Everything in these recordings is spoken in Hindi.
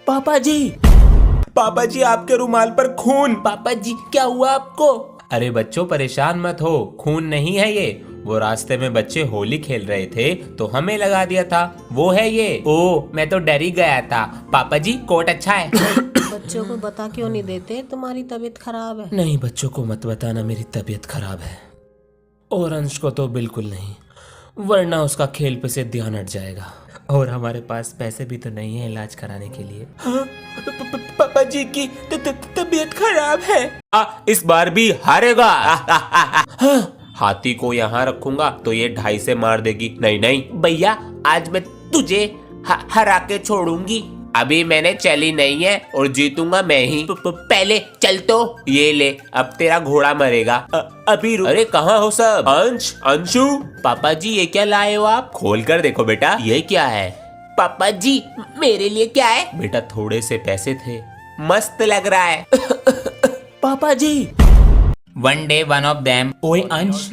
पापा जी, पापा जी आपके रुमाल पर खून। पापा जी क्या हुआ आपको? अरे बच्चों परेशान मत हो, खून नहीं है ये। वो रास्ते में बच्चे होली खेल रहे थे तो हमें लगा दिया था, वो है ये। ओ मैं तो डर ही गया था। पापा जी कोट अच्छा है। बच्चों को बता क्यों नहीं देते तुम्हारी तबीयत खराब है? नहीं बच्चों को मत बताना मेरी तबीयत खराब है, और अंश को तो बिल्कुल नहीं, वरना उसका खेल पे से ध्यान हट जाएगा। और हमारे पास पैसे भी तो नहीं है इलाज कराने के लिए। हाँ, पापा जी की तबीयत खराब है। इस बार भी हारेगा। हाँ, हाथी को यहाँ रखूंगा तो ये 2.5 से मार देगी। नहीं नहीं भैया, आज मैं तुझे हरा के छोड़ूंगी। अभी मैंने चली नहीं है और जीतूंगा मैं ही। पहले चल तो ये ले, अब तेरा घोड़ा मरेगा। अभी अरे कहाँ हो सब? अंशु पापा जी ये क्या लाए हो आप? खोल कर देखो बेटा, ये क्या है? पापा जी मेरे लिए क्या है? बेटा थोड़े से पैसे थे, मस्त लग रहा है। पापा ji one day one of them. ओए अंश,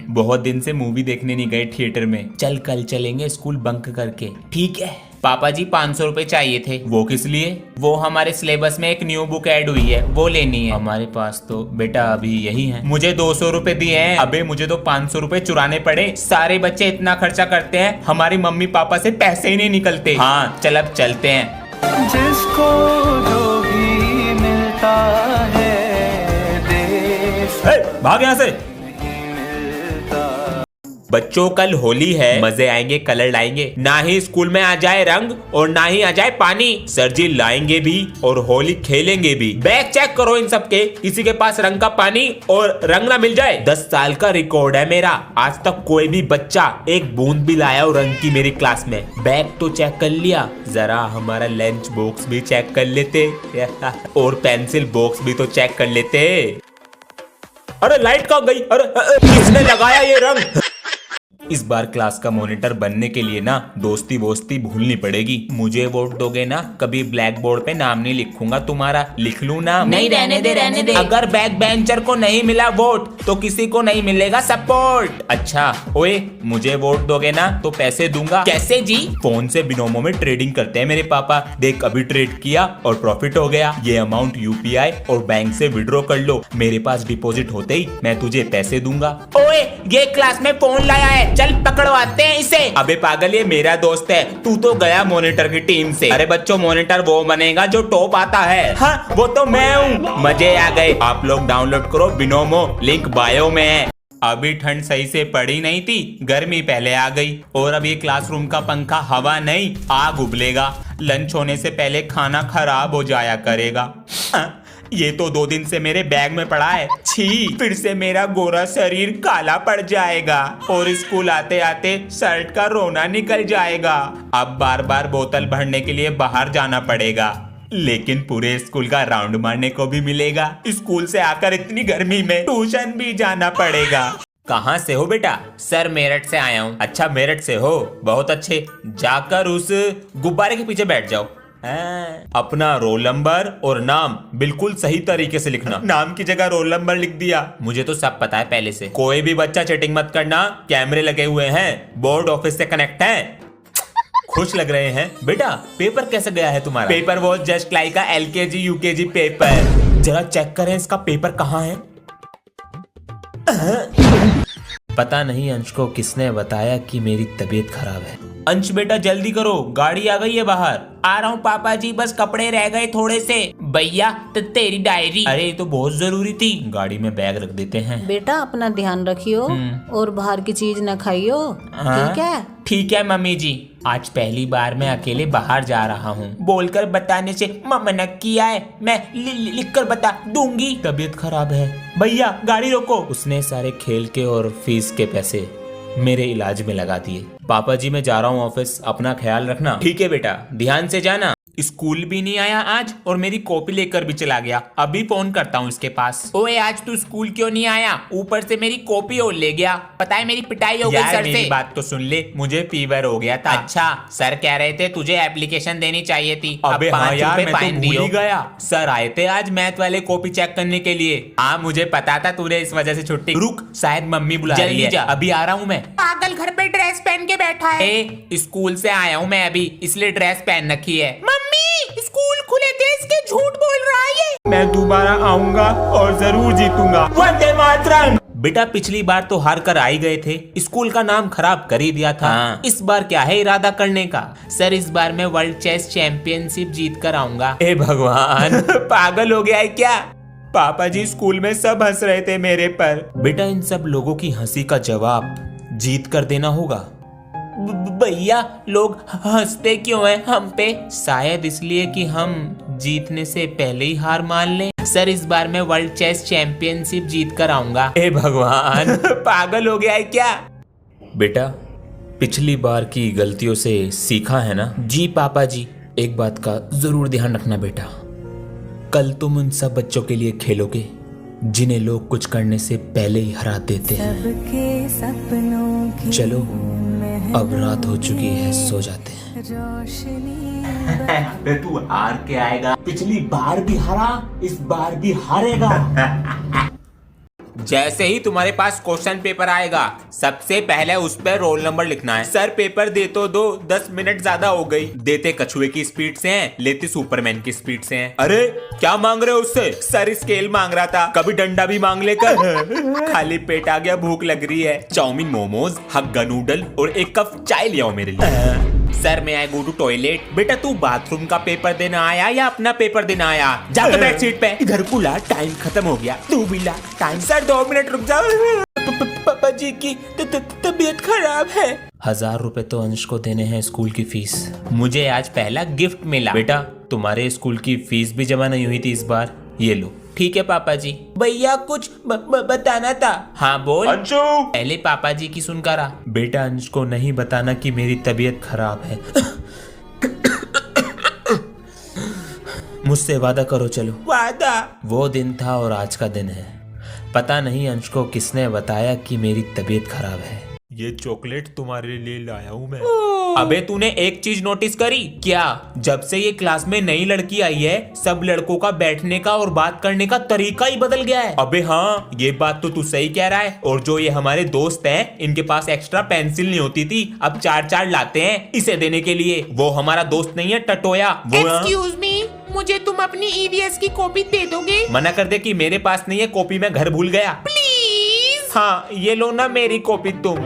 बहुत दिन से मूवी देखने नहीं गए थिएटर में। चल कल चलेंगे स्कूल बंक करके। ठीक है। पापा जी 500 रुपए चाहिए थे। वो किस लिए? वो हमारे सिलेबस में एक न्यू बुक ऐड हुई है, वो लेनी है। हमारे पास तो बेटा अभी यही है। मुझे 200 रुपए दिए हैं। अबे मुझे तो 500 रुपए चुराने पड़े। सारे बच्चे इतना खर्चा करते हैं, हमारी मम्मी पापा से पैसे ही नहीं निकलते। हाँ चल अब चलते हैं। जिसको जो भी मिलता है देश भाग यहाँ से। बच्चों कल होली है, मजे आएंगे, कलर लाएंगे। ना ही स्कूल में आ जाए रंग और ना ही आ जाए पानी। सर जी लाएंगे भी और होली खेलेंगे भी। बैग चेक करो इन सबके, किसी के पास रंग का पानी और रंग ना मिल जाए। 10 साल का रिकॉर्ड है मेरा, आज तक कोई भी बच्चा एक बूंद भी लाया हो रंग की मेरी क्लास में। बैग तो चेक कर लिया, जरा हमारा लंच बॉक्स भी चेक कर लेते और पेंसिल बॉक्स भी तो चेक कर लेते। अरे लाइट कहाँ गई? अरे किसने लगाया ये रंग? इस बार क्लास का मॉनिटर बनने के लिए ना दोस्ती वोस्ती भूलनी पड़ेगी। मुझे वोट दोगे ना, कभी ब्लैक बोर्ड पे नाम नहीं लिखूंगा तुम्हारा, लिख लूं नाम? नहीं रहने दे रहने दे। अगर बैक बेंचर को नहीं मिला वोट तो किसी को नहीं मिलेगा सपोर्ट। अच्छा ओए, मुझे वोट दोगे ना तो पैसे दूंगा। कैसे जी? फोन से बिनोमो में ट्रेडिंग करते हैं मेरे पापा। देख अभी ट्रेड किया और प्रॉफिट हो गया। ये अमाउंट यूपीआई और बैंक से विड्रॉ कर लो, मेरे पास डिपॉजिट होते ही मैं तुझे पैसे दूंगा। ओए ये क्लास में फोन लाया है, चल पकड़वाते हैं इसे। अबे पागल, ये मेरा दोस्त है, तू तो गया मॉनिटर की टीम से। अरे बच्चों मॉनिटर वो बनेगा जो टॉप आता है। हाँ वो तो मैं हूँ। मजे आ गए। आप लोग डाउनलोड करो बिनोमो, लिंक बायो में है। अभी ठंड सही से पड़ी नहीं थी, गर्मी पहले आ गई। और अब ये क्लासरूम का पंखा हवा नहीं आग उबलेगा। लंच होने से पहले खाना खराब हो जाया करेगा। ये तो 2 दिन से मेरे बैग में पड़ा है। छी, फिर से मेरा गोरा शरीर काला पड़ जाएगा और स्कूल आते आते शर्ट का रोना निकल जाएगा। अब बार बार बोतल भरने के लिए बाहर जाना पड़ेगा, लेकिन पूरे स्कूल का राउंड मारने को भी मिलेगा। स्कूल से आकर इतनी गर्मी में ट्यूशन भी जाना पड़ेगा। कहाँ से हो बेटा? सर मेरठ से आया हूँ। अच्छा मेरठ से हो, बहुत अच्छे। जाकर उस गुब्बारे के पीछे बैठ जाओ। अपना रोल नंबर और नाम बिल्कुल सही तरीके से लिखना। नाम की जगह रोल नंबर लिख दिया। मुझे तो सब पता है पहले से। कोई भी बच्चा चीटिंग मत करना, कैमरे लगे हुए हैं, बोर्ड ऑफिस से कनेक्ट है। खुश लग रहे हैं बेटा। पेपर कैसे गया है तुम्हारा? पेपर वो जस्ट लाइक का LKG UKG पेपर। जरा चेक करें इसका पेपर कहाँ है। पता नहीं अंश को किसने बताया कि मेरी तबीयत खराब है। अंश बेटा जल्दी करो, गाड़ी आ गई है बाहर। आ रहा हूँ पापा जी, बस कपड़े रह गए थोड़े से। भैया तो तेरी डायरी। अरे ये तो बहुत जरूरी थी। गाड़ी में बैग रख देते हैं। बेटा अपना ध्यान रखियो और बाहर की चीज न खाइयो, ठीक है? ठीक है मम्मी जी। आज पहली बार मैं अकेले बाहर जा रहा हूँ। बोलकर बताने से मना किया है, मैं लिख कर बता दूंगी। तबीयत खराब है भैया गाड़ी रोको। उसने सारे खेल के और फीस के पैसे मेरे इलाज में लगा दिए। पापा जी मैं जा रहा हूँ ऑफिस, अपना ख्याल रखना। ठीक है बेटा, ध्यान से जाना। स्कूल भी नहीं आया आज और मेरी कॉपी लेकर भी चला गया। अभी फोन करता हूँ इसके पास। ओए आज तू स्कूल क्यों नहीं आया? ऊपर से मेरी कॉपी और ले गया। पता है मेरी पिटाई हो गई सर से। मेरी बात तो सुन ले, मुझे फीवर हो गया था। अच्छा सर कह रहे थे तुझे एप्लीकेशन देनी चाहिए थी। अबे हाँ यार, मैं तो भूल ही गया। सर आए थे आज मैथ वाले कॉपी चेक करने के लिए। हाँ मुझे पता था तूने इस वजह से छुट्टी। रुक, शायद मम्मी बुला रही है। अभी आ रहा हूँ मैं। पागल घर पे ड्रेस पहन के बैठा है। स्कूल से आया हूँ मैं अभी, इसलिए ड्रेस पहन रखी है। मम्मी स्कूल मैं दोबारा आऊंगा और जरूर जीतूंगा। वंदे मातरम। बेटा पिछली बार तो हार कर आ ही गए थे, स्कूल का नाम खराब कर ही दिया था। इस बार क्या है इरादा करने का? सर इस बार मैं वर्ल्ड चेस चैंपियनशिप जीत कर आऊंगा। ए भगवान, पागल हो गया है क्या? पापा जी स्कूल में सब हंस रहे थे मेरे पर। बेटा इन सब लोगों की हंसी का जवाब जीत कर देना होगा। भैया लोग हंसते क्यों हैं हम पे? शायद इसलिए कि हम जीतने से पहले ही हार मान लें। सर इस बार मैं वर्ल्ड चेस चैंपियनशिप जीत कर आऊंगा। ए भगवान, पागल हो गया है क्या? बेटा पिछली बार की गलतियों से सीखा है ना? जी पापा जी। एक बात का जरूर ध्यान रखना बेटा, कल तुम उन सब बच्चों के लिए खेलोगे जिन्हें लोग कुछ करने से पहले ही हरा देते हैं। चलो अब रात हो चुकी है, सो जाते हैं। तू हार के आएगा, पिछली बार भी हारा, इस बार भी हारेगा। जैसे ही तुम्हारे पास क्वेश्चन पेपर आएगा सबसे पहले उस पर रोल नंबर लिखना है। सर पेपर दे तो दो, 10 मिनट ज्यादा हो गई। देते कछुए की स्पीड से हैं, लेते सुपरमैन की स्पीड से हैं। अरे क्या मांग रहे हो उससे? सर स्केल मांग रहा था, कभी डंडा भी मांग लेकर। खाली पेट आ गया, भूख लग रही है। चाउमीन, मोमोज, हग्गा नूडल और एक कप चाय ले आओ मेरे लिए। सर मैं आई गो टू टॉयलेट। बेटा तू बाथरूम का पेपर देना आया या अपना पेपर देना आया? जाकर बैठ सीट पे। इधर को ला, टाइम खत्म हो गया। तू भी ला टाइम। सर 2 मिनट रुक जाओ, पापा जी की तबीयत खराब है। 1000 रुपए तो अंश को देने हैं स्कूल की फीस। मुझे आज पहला गिफ्ट मिला। बेटा तुम्हारे स्कूल की फीस भी जमा नहीं हुई थी इस बार, ये लो। ठीक है पापा जी। भैया कुछ बताना था। हाँ बोल। अंशु पहले पापा जी की सुनकर आ। बेटा अंश को नहीं बताना कि मेरी तबीयत खराब है। मुझसे वादा करो चलो। वादा? वो दिन था और आज का दिन है। पता नहीं अंश को किसने बताया कि मेरी तबीयत खराब है। ये चॉकलेट तुम्हारे लिए लाया हूँ मैं। अबे तूने एक चीज नोटिस करी क्या? जब से ये क्लास में नई लड़की आई है सब लड़कों का बैठने का और बात करने का तरीका ही बदल गया है। अबे हाँ ये बात तो तू सही कह रहा है। और जो ये हमारे दोस्त हैं इनके पास एक्स्ट्रा पेंसिल नहीं होती थी, अब 4-4 लाते हैं इसे देने के लिए। वो हमारा दोस्त नहीं है टटोया। एक्सक्यूज मी, मुझे तुम अपनी ईवीएस की कॉपी दे दोगे? मना कर दे कि मेरे पास नहीं है कॉपी, मैं घर भूल गया। प्लीज। हाँ ये लो ना मेरी कॉपी तुम।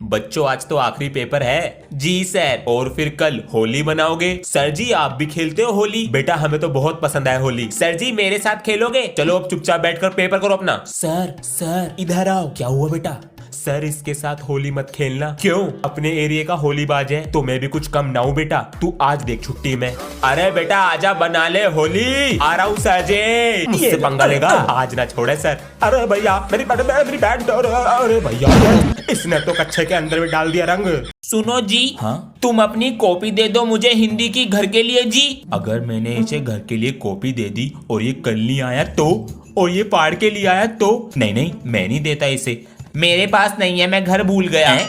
बच्चों आज तो आखिरी पेपर है। जी सर। और फिर कल होली मनाओगे? सर जी आप भी खेलते हो होली? बेटा हमें तो बहुत पसंद है होली। सर जी मेरे साथ खेलोगे? चलो अब चुपचाप बैठकर पेपर करो अपना। सर इधर आओ। क्या हुआ बेटा? सर इसके साथ होली मत खेलना। क्यों? अपने एरिया का होली बाज है तो मैं भी कुछ कम ना हूं बेटा। तू आज देख छुट्टी में। अरे बेटा आजा बना ले होली। आ रहा हूँ सर जी। मुझसे पंगा लेगा? आज ना छोड़े सर। अरे भैया मेरी बैट। अरे भैया इसने तो कच्चे के अंदर भी डाल दिया रंग। सुनो जी। हाँ? तुम अपनी कॉपी दे दो मुझे हिंदी की घर के लिए जी। अगर मैंने इसे घर के लिए कॉपी दे दी और ये कल नहीं आया तो, और ये पाड़ के लिए आया तो? नहीं मैं नहीं देता इसे। मेरे पास नहीं है, मैं घर भूल गया।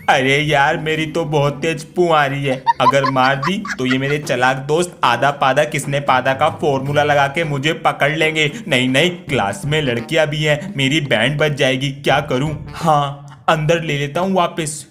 अरे यार मेरी तो बहुत तेज पू आ रही है, अगर मार दी तो ये मेरे चालाक दोस्त आधा पादा किसने पादा का फॉर्मूला लगा के मुझे पकड़ लेंगे। नहीं क्लास में लड़कियां भी हैं, मेरी बैंड बज जाएगी। क्या करूं? हाँ अंदर ले लेता हूँ वापस।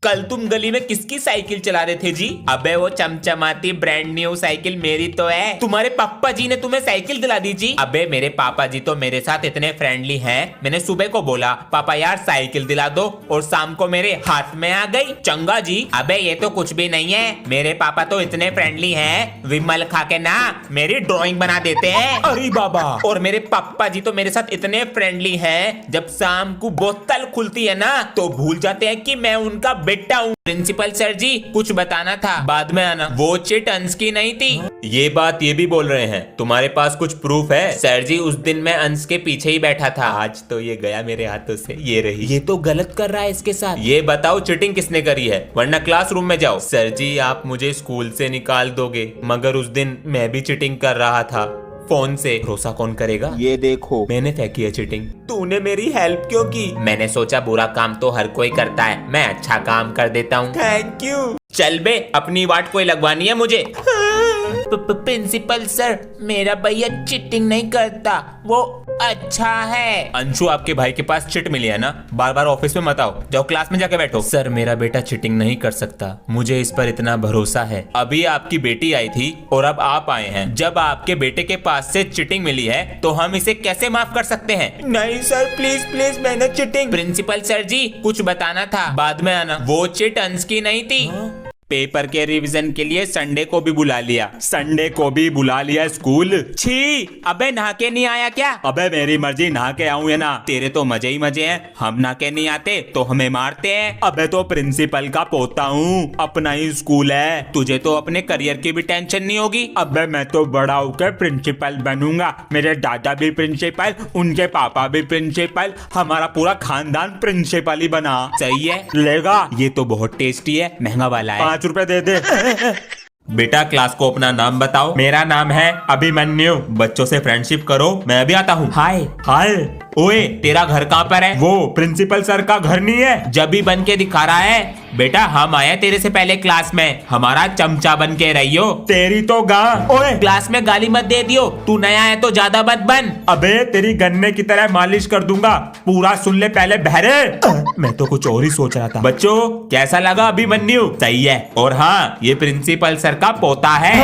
कल तुम गली में किसकी साइकिल चला रहे थे जी? अबे वो चमचमाती ब्रांड न्यू साइकिल मेरी तो है। तुम्हारे पापा जी ने तुम्हें साइकिल दिला दी जी? अबे मेरे पापा जी तो मेरे साथ इतने फ्रेंडली हैं, मैंने सुबह को बोला पापा यार साइकिल दिला दो और शाम को मेरे हाथ में आ गई। चंगा जी। अबे ये तो कुछ भी नहीं है, मेरे पापा तो इतने फ्रेंडली हैं, विमल खा के ना मेरी ड्राइंग बना देते हैं। अरे बाबा। और मेरे पापा जी तो मेरे साथ इतने फ्रेंडली हैं, जब शाम को बोतल खुलती है ना तो भूल जाते हैं कि मैं उनका बेटा हूँ। प्रिंसिपल सर जी कुछ बताना था, बाद में आना। वो चिट अंश की नहीं थी। ये बात ये भी बोल रहे हैं, तुम्हारे पास कुछ प्रूफ है? सर जी उस दिन मैं अंश के पीछे ही बैठा था। आज तो ये गया मेरे हाथों से। ये रही। ये तो गलत कर रहा है इसके साथ। ये बताओ चीटिंग किसने करी है, वरना क्लासरूम में जाओ। सर जी आप मुझे स्कूल से निकाल दोगे, मगर उस दिन मैं भी चीटिंग कर रहा था फोन से। भरोसा कौन करेगा? ये देखो मैंने फेंकी है चीटिंग। तूने मेरी हेल्प क्यों की? मैंने सोचा बुरा काम तो हर कोई करता है, मैं अच्छा काम कर देता हूँ। Thank you. चल बे अपनी वाट कोई लगवानी है मुझे। प्रिंसिपल सर, मेरा भैया चीटिंग नहीं करता, वो अच्छा है। अंशु, आपके भाई के पास चिट मिली है ना, बार बार ऑफिस में मत आओ, जाओ क्लास में जाके बैठो। सर मेरा बेटा चीटिंग नहीं कर सकता, मुझे इस पर इतना भरोसा है। अभी आपकी बेटी आई थी और अब आप आए हैं। जब आपके बेटे के पास से चिटिंग मिली है तो हम इसे कैसे माफ कर सकते हैं? नहीं सर, प्लीज प्लीज, मैंने चिटिंग। प्रिंसिपल सर जी, कुछ बताना था, बाद में आना। वो चिट अंश की नहीं थी। पेपर के रिवीजन के लिए संडे को भी बुला लिया, संडे को भी बुला लिया स्कूल। छी, अबे नहा के नहीं आया क्या? अबे मेरी मर्जी, नहा के आऊं या ना, तेरे तो मजे ही मजे हैं। हम नहा के नहीं आते तो हमें मारते हैं। अबे तो प्रिंसिपल का पोता हूँ, अपना ही स्कूल है, तुझे तो अपने करियर की भी टेंशन नहीं होगी। अबे मैं तो बड़ा होकर प्रिंसिपल बनूंगा, मेरे दादा भी प्रिंसिपल, उनके पापा भी प्रिंसिपल, हमारा पूरा खानदान प्रिंसिपल ही बना। सही है, लेगा? ये तो बहुत टेस्टी है, महंगा वाला है, 5 रुपए दे दे। बेटा क्लास को अपना नाम बताओ। मेरा नाम है अभिमन्यु। बच्चों से फ्रेंडशिप करो, मैं अभी आता हूँ। हाय हाय। ओए, तेरा घर कहाँ पर है? वो प्रिंसिपल सर का घर नहीं है, जब भी बन के दिखा रहा है। बेटा हम आए तेरे से पहले क्लास में, हमारा चमचा बन के रहियो। तेरी तो गां। ओए, क्लास में गाली मत दे दियो, तू नया है तो ज्यादा मत बन। अबे तेरी गन्ने की तरह मालिश कर दूंगा, पूरा सुन ले पहले बहरे। मैं तो कुछ और ही सोच रहा था। बच्चों कैसा लगा अभिमन्यु? सही है, और हाँ ये प्रिंसिपल सर का पोता है।